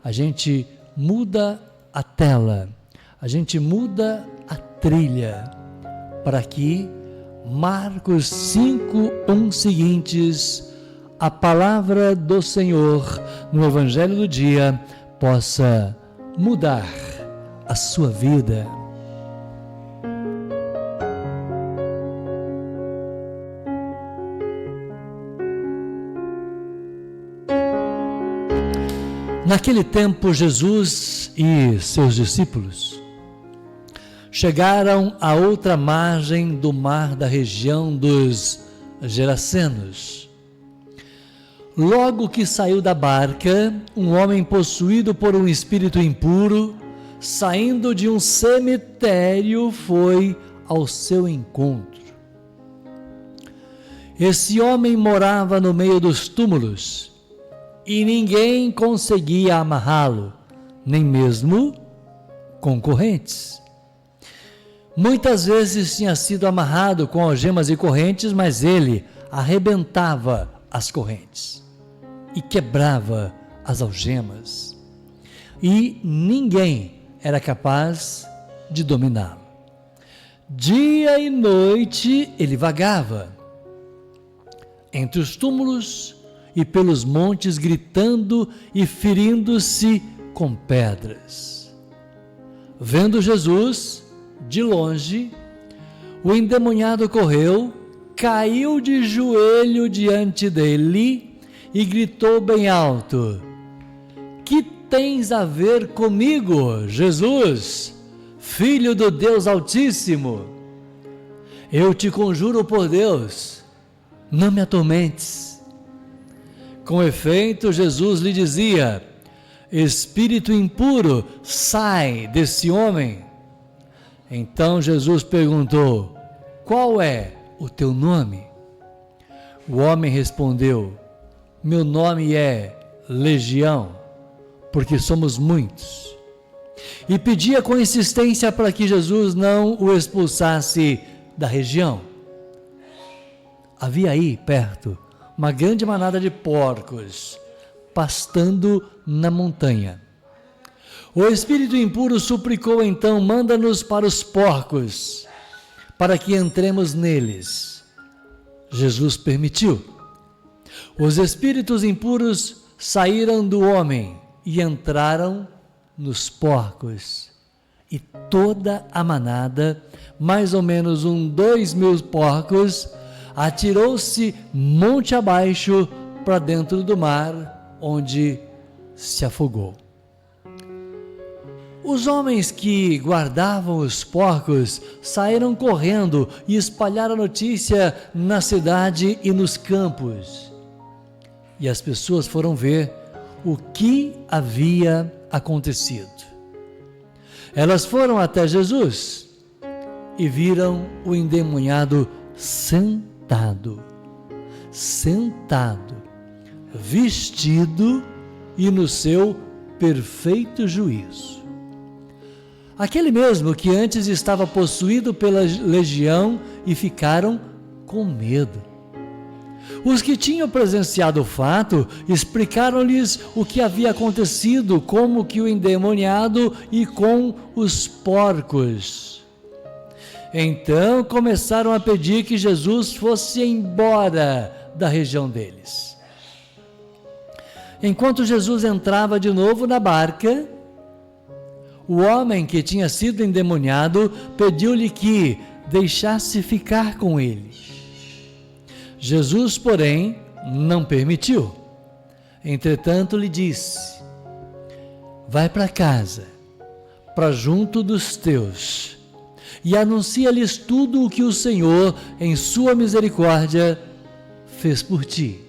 a gente muda a tela, a gente muda a trilha, para que Marcos 5:1 seguintes, a palavra do Senhor no Evangelho do dia possa mudar a sua vida. Naquele tempo, Jesus e seus discípulos chegaram à outra margem do mar da região dos Gerasenos. Logo que saiu da barca, um homem possuído por um espírito impuro, saindo de um cemitério, foi ao seu encontro. Esse homem morava no meio dos túmulos e ninguém conseguia amarrá-lo, nem mesmo concorrentes. Muitas vezes tinha sido amarrado com algemas e correntes, mas ele arrebentava as correntes e quebrava as algemas, e ninguém era capaz de dominá-lo. Dia e noite ele vagava entre os túmulos e pelos montes, gritando e ferindo-se com pedras. Vendo Jesus de longe, o endemoniado correu, caiu de joelho diante dele e gritou bem alto: "Que tens a ver comigo, Jesus, Filho do Deus Altíssimo? Eu te conjuro por Deus, não me atormentes." Com efeito, Jesus lhe dizia: "Espírito impuro, sai desse homem." Então Jesus perguntou: "Qual é o teu nome?" O homem respondeu: "Meu nome é Legião, porque somos muitos." E pedia com insistência para que Jesus não o expulsasse da região. Havia aí perto uma grande manada de porcos pastando na montanha. O espírito impuro suplicou então: "Manda-nos para os porcos, para que entremos neles." Jesus permitiu. Os espíritos impuros saíram do homem e entraram nos porcos. E toda a manada, mais ou menos 2.000 porcos, atirou-se monte abaixo para dentro do mar, onde se afogou. Os homens que guardavam os porcos saíram correndo e espalharam a notícia na cidade e nos campos. E as pessoas foram ver o que havia acontecido. Elas foram até Jesus e viram o endemoniado sentado, vestido e no seu perfeito juízo. Aquele mesmo que antes estava possuído pela legião, e ficaram com medo. Os que tinham presenciado o fato explicaram-lhes o que havia acontecido, como que o endemoniado e com os porcos. Então começaram a pedir que Jesus fosse embora da região deles. Enquanto Jesus entrava de novo na barca, o homem que tinha sido endemoniado pediu-lhe que deixasse ficar com ele. Jesus, porém, não permitiu. Entretanto, lhe disse: "Vai para casa, para junto dos teus, e anuncia-lhes tudo o que o Senhor, em sua misericórdia, fez por ti."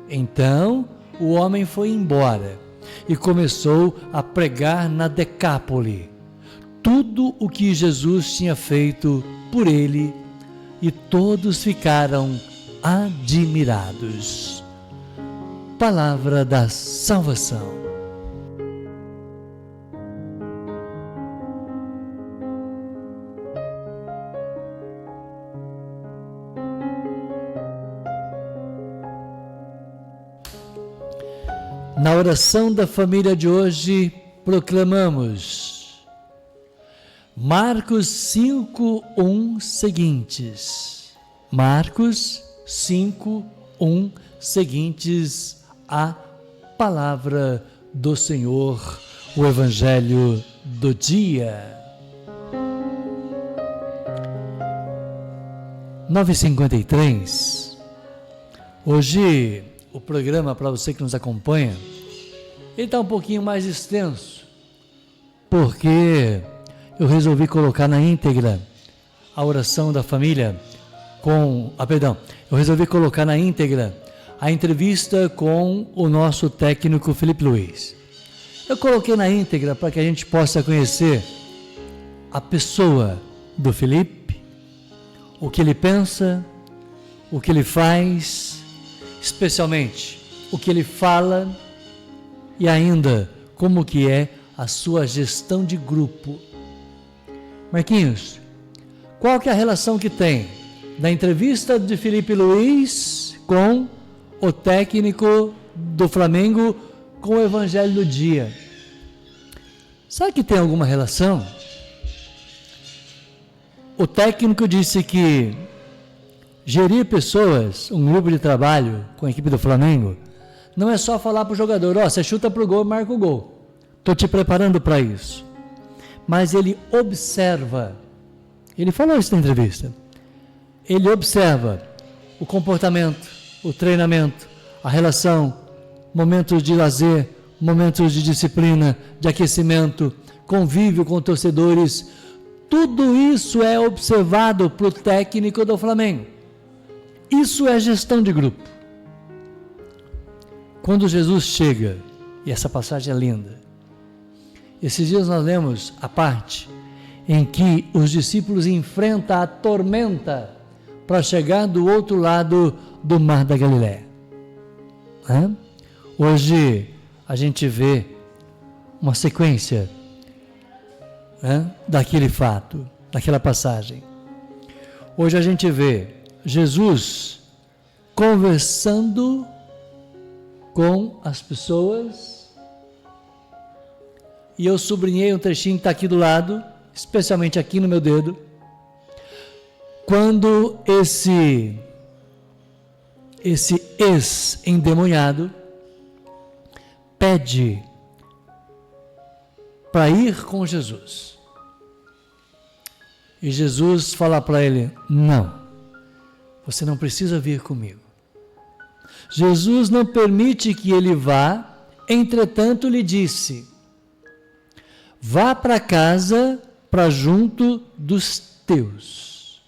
Então, o homem foi embora e começou a pregar na Decápole tudo o que Jesus tinha feito por ele, e todos ficaram admirados. Palavra da salvação. Na oração da família de hoje, proclamamos Marcos 5:1 seguintes. Marcos 5:1 seguintes, a palavra do Senhor, o Evangelho do dia. 9h53. Hoje o programa, para você que nos acompanha, ele está um pouquinho mais extenso, porque eu resolvi colocar na íntegra a oração da família eu resolvi colocar na íntegra a entrevista com o nosso técnico Felipe Luiz. Eu coloquei na íntegra para que a gente possa conhecer a pessoa do Felipe, o que ele pensa, o que ele faz, especialmente o que ele fala e ainda como que é a sua gestão de grupo. Marquinhos, qual que é a relação que tem da entrevista de Felipe Luiz com o técnico do Flamengo com o Evangelho do dia? Sabe que tem alguma relação? O técnico disse que gerir pessoas, um grupo de trabalho com a equipe do Flamengo, não é só falar para o jogador, você chuta para o gol, marca o gol. Estou te preparando para isso. Mas ele observa, ele falou isso na entrevista, ele observa o comportamento, o treinamento, a relação, momentos de lazer, momentos de disciplina, de aquecimento, convívio com torcedores, tudo isso é observado para o técnico do Flamengo. Isso é gestão de grupo. Quando Jesus chega, e essa passagem é linda, esses dias nós lemos a parte em que os discípulos enfrentam a tormenta para chegar do outro lado do Mar da Galileia. Hoje a gente vê uma sequência daquele fato, daquela passagem. Hoje a gente vê Jesus conversando com as pessoas, e eu sublinhei um trechinho que está aqui do lado, especialmente aqui no meu dedo, quando esse ex-endemoniado pede para ir com Jesus. E Jesus fala para ele: não, você não precisa vir comigo. Jesus não permite que ele vá, entretanto lhe disse: vá para casa, para junto dos teus,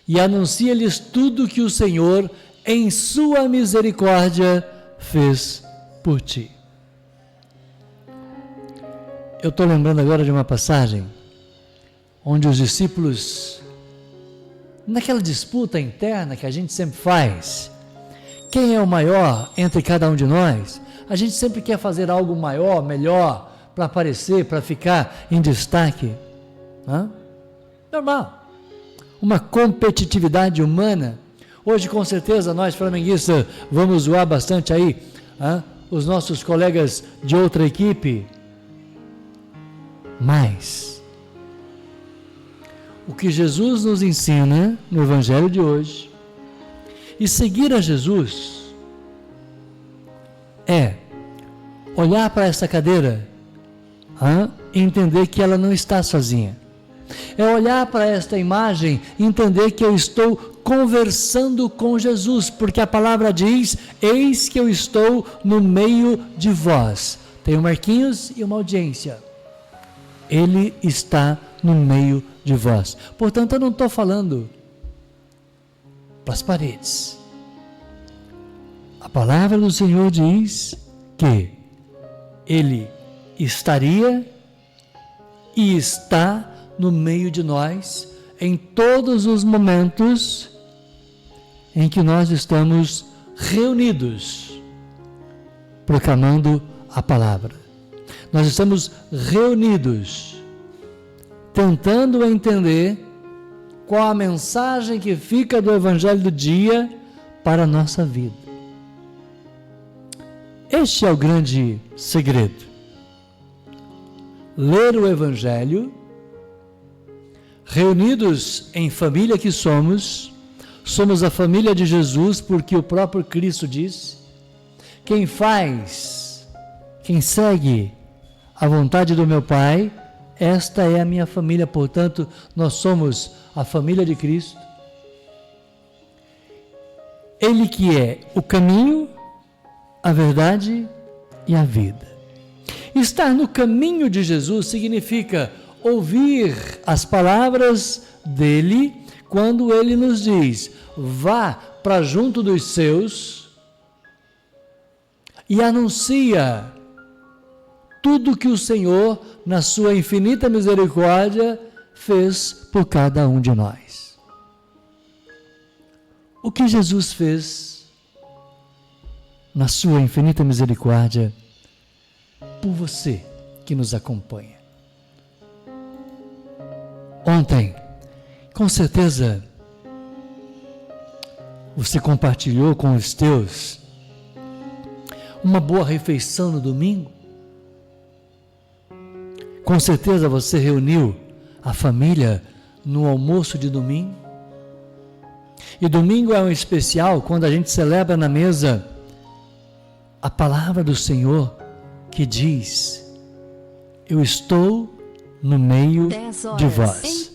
e anuncia-lhes tudo que o Senhor, em sua misericórdia, fez por ti. Eu estou lembrando agora de uma passagem onde os discípulos, naquela disputa interna que a gente sempre faz, quem é o maior entre cada um de nós, a gente sempre quer fazer algo maior, melhor, para aparecer, para ficar em destaque. Normal. Uma competitividade humana. Hoje, com certeza, nós flamenguistas vamos zoar bastante aí os nossos colegas de outra equipe. Mas o que Jesus nos ensina no Evangelho de hoje, e seguir a Jesus, é olhar para essa cadeira e entender que ela não está sozinha. É olhar para esta imagem e entender que eu estou conversando com Jesus, porque a palavra diz: eis que eu estou no meio de vós. Tem o Marquinhos e uma audiência. Ele está no meio de vós. Portanto, eu não estou falando para as paredes. A palavra do Senhor diz que Ele estaria e está no meio de nós em todos os momentos em que nós estamos reunidos proclamando a palavra. Nós estamos reunidos tentando entender qual a mensagem que fica do Evangelho do dia para a nossa vida. Este é o grande segredo. Ler o Evangelho, reunidos em família que somos a família de Jesus, porque o próprio Cristo disse: quem segue a vontade do meu Pai, esta é a minha família. Portanto, nós somos a família de Cristo. Ele que é o caminho, a verdade e a vida. Estar no caminho de Jesus significa ouvir as palavras dele quando ele nos diz: vá para junto dos seus e anuncia tudo que o Senhor, na sua infinita misericórdia, fez por cada um de nós. O que Jesus fez na sua infinita misericórdia por você que nos acompanha. Ontem, com certeza, você compartilhou com os teus uma boa refeição no domingo. Com certeza você reuniu a família no almoço de domingo. E domingo é um especial quando a gente celebra na mesa a palavra do Senhor que diz: eu estou no meio de vós.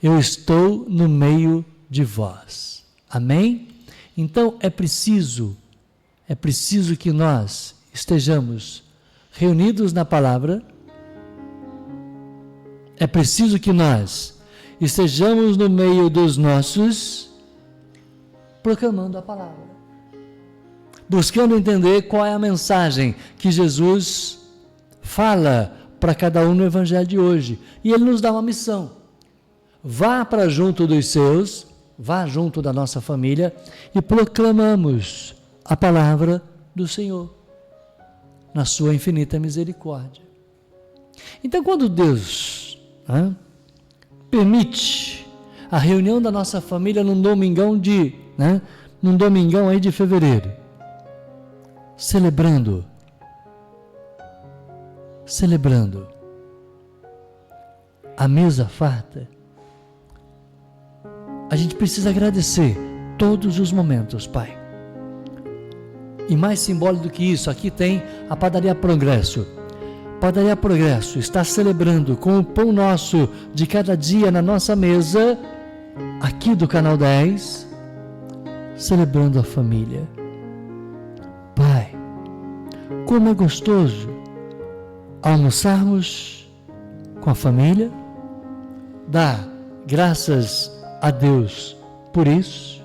Eu estou no meio de vós. Amém? Então é preciso que nós estejamos reunidos na palavra. É preciso que nós estejamos no meio dos nossos, proclamando a palavra, buscando entender qual é a mensagem que Jesus fala para cada um no Evangelho de hoje. E Ele nos dá uma missão: vá para junto dos seus, vá junto da nossa família e proclamamos a palavra do Senhor, na sua infinita misericórdia. Então, quando Deus permite a reunião da nossa família num domingão aí de fevereiro, celebrando a mesa farta, a gente precisa agradecer todos os momentos, Pai. E mais simbólico do que isso, aqui tem a Padaria Progresso. Padaria Progresso está celebrando com o pão nosso de cada dia na nossa mesa, aqui do Canal 10, celebrando a família. Pai, como é gostoso almoçarmos com a família, dar graças a Deus por isso,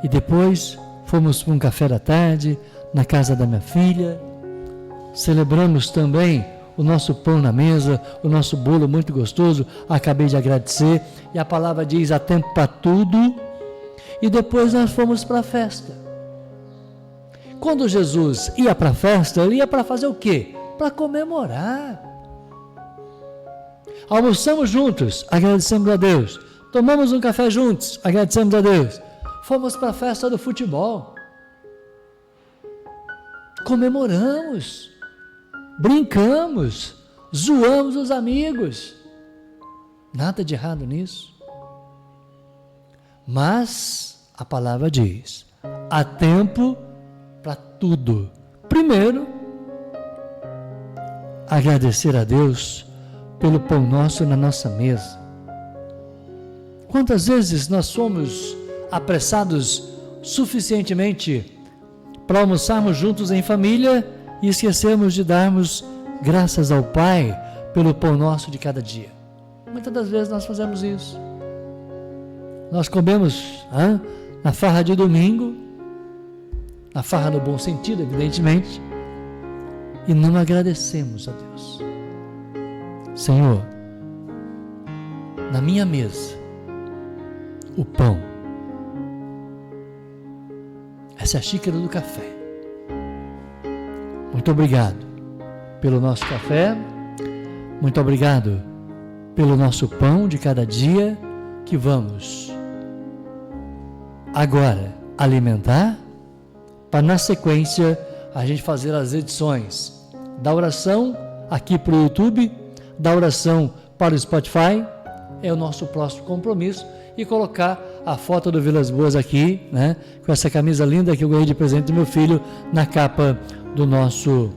e depois fomos para um café da tarde na casa da minha filha, celebramos também o nosso pão na mesa, o nosso bolo muito gostoso, acabei de agradecer, e a palavra diz: há tempo para tudo. E depois nós fomos para a festa. Quando Jesus ia para a festa, ele ia para fazer o quê? Para comemorar. Almoçamos juntos, agradecemos a Deus. Tomamos um café juntos, agradecemos a Deus. Fomos para a festa do futebol. Comemoramos. Brincamos, zoamos os amigos, nada de errado nisso, mas a palavra diz: há tempo para tudo. Primeiro, agradecer a Deus pelo pão nosso na nossa mesa. Quantas vezes nós somos apressados suficientemente para almoçarmos juntos em família e esquecemos de darmos graças ao Pai pelo pão nosso de cada dia? Muitas das vezes nós fazemos isso. Nós comemos na farra de domingo, na farra no bom sentido, evidentemente, e não agradecemos a Deus. Senhor, na minha mesa, o pão, essa é a xícara do café. Muito obrigado pelo nosso café, muito obrigado pelo nosso pão de cada dia, que vamos agora alimentar para na sequência a gente fazer as edições da oração aqui para o YouTube, da oração para o Spotify, é o nosso próximo compromisso, e colocar a foto do Vilas Boas aqui, né, com essa camisa linda que eu ganhei de presente do meu filho, na capa do nosso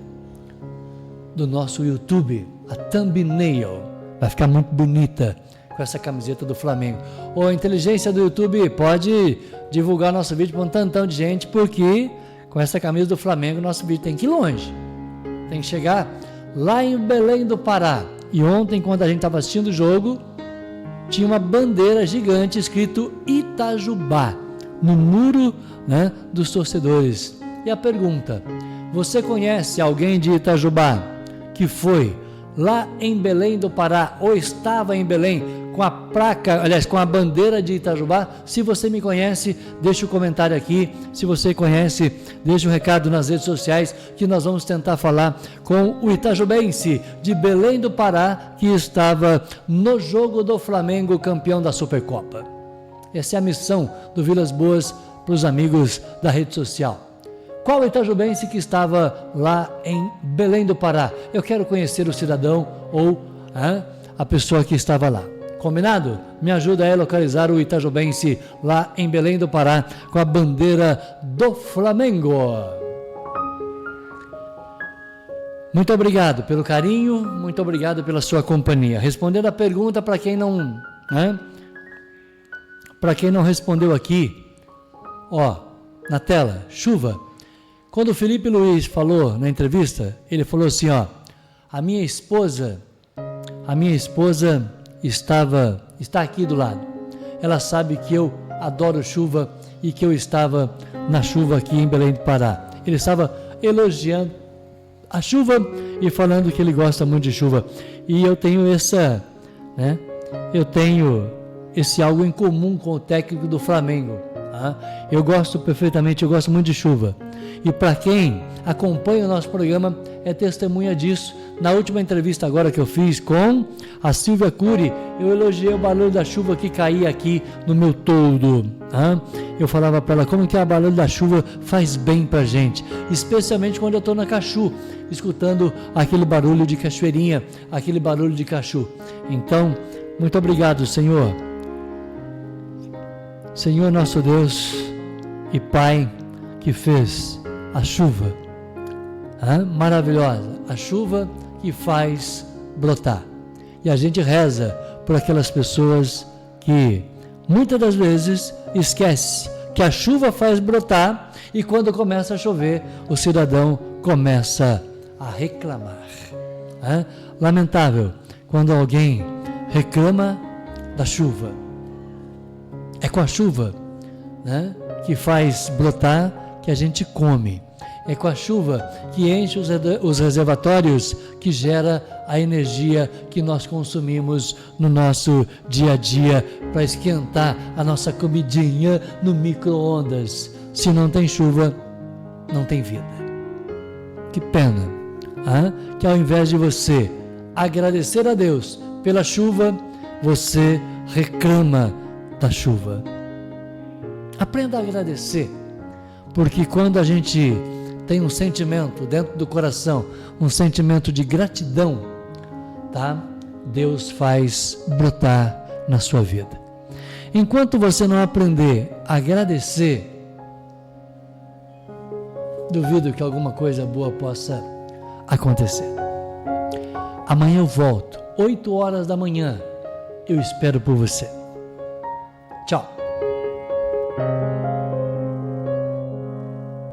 YouTube, a thumbnail, vai ficar muito bonita com essa camiseta do Flamengo. Ou a inteligência do YouTube pode divulgar nosso vídeo para um tantão de gente, porque com essa camisa do Flamengo nosso vídeo tem que ir longe, tem que chegar lá em Belém do Pará. E ontem, quando a gente estava assistindo o jogo, tinha uma bandeira gigante escrito Itajubá no muro, né, dos torcedores. E a pergunta: você conhece alguém de Itajubá que foi lá em Belém do Pará ou estava em Belém com a placa, aliás, com a bandeira de Itajubá? Se você me conhece, deixa o comentário aqui. Se você conhece, deixa o recado nas redes sociais, que nós vamos tentar falar com o itajubense de Belém do Pará que estava no jogo do Flamengo, campeão da Supercopa. Essa é a missão do Vilas Boas para os amigos da rede social. Qual itajubense que estava lá em Belém do Pará? Eu quero conhecer o cidadão ou a pessoa que estava lá. Combinado? Me ajuda a localizar o itajubense lá em Belém do Pará com a bandeira do Flamengo. Muito obrigado pelo carinho, muito obrigado pela sua companhia. Respondendo a pergunta para quem não, para quem não respondeu aqui, ó, na tela, chuva. Quando o Felipe Luiz falou na entrevista, ele falou assim, ó, a minha esposa está aqui do lado. Ela sabe que eu adoro chuva e que eu estava na chuva aqui em Belém do Pará. Ele estava elogiando a chuva e falando que ele gosta muito de chuva. E eu tenho esse algo em comum com o técnico do Flamengo. Eu gosto muito de chuva. E para quem acompanha o nosso programa é testemunha disso. Na última entrevista agora que eu fiz com a Silvia Cury, eu elogiei o barulho da chuva que caía aqui no meu toldo. Eu falava para ela como que o barulho da chuva faz bem para a gente, especialmente quando eu estou na Cachu, escutando aquele barulho de cachoeirinha, aquele barulho de Cachu. Então, muito obrigado, Senhor. Senhor nosso Deus e Pai, que fez a chuva maravilhosa, a chuva que faz brotar. E a gente reza por aquelas pessoas que muitas das vezes esquece que a chuva faz brotar e quando começa a chover, o cidadão começa a reclamar. Lamentável quando alguém reclama da chuva. É com a chuva, que faz brotar que a gente come. É com a chuva que enche os reservatórios, que gera a energia que nós consumimos no nosso dia a dia para esquentar a nossa comidinha no micro-ondas. Se não tem chuva, não tem vida. Que pena, que ao invés de você agradecer a Deus pela chuva, você reclama da chuva. Aprenda a agradecer, porque quando a gente tem um sentimento dentro do coração, um sentimento de gratidão, Deus faz brotar na sua vida. Enquanto você não aprender a agradecer, duvido que alguma coisa boa possa acontecer. Amanhã eu volto, 8 horas da manhã, eu espero por você. Tchau.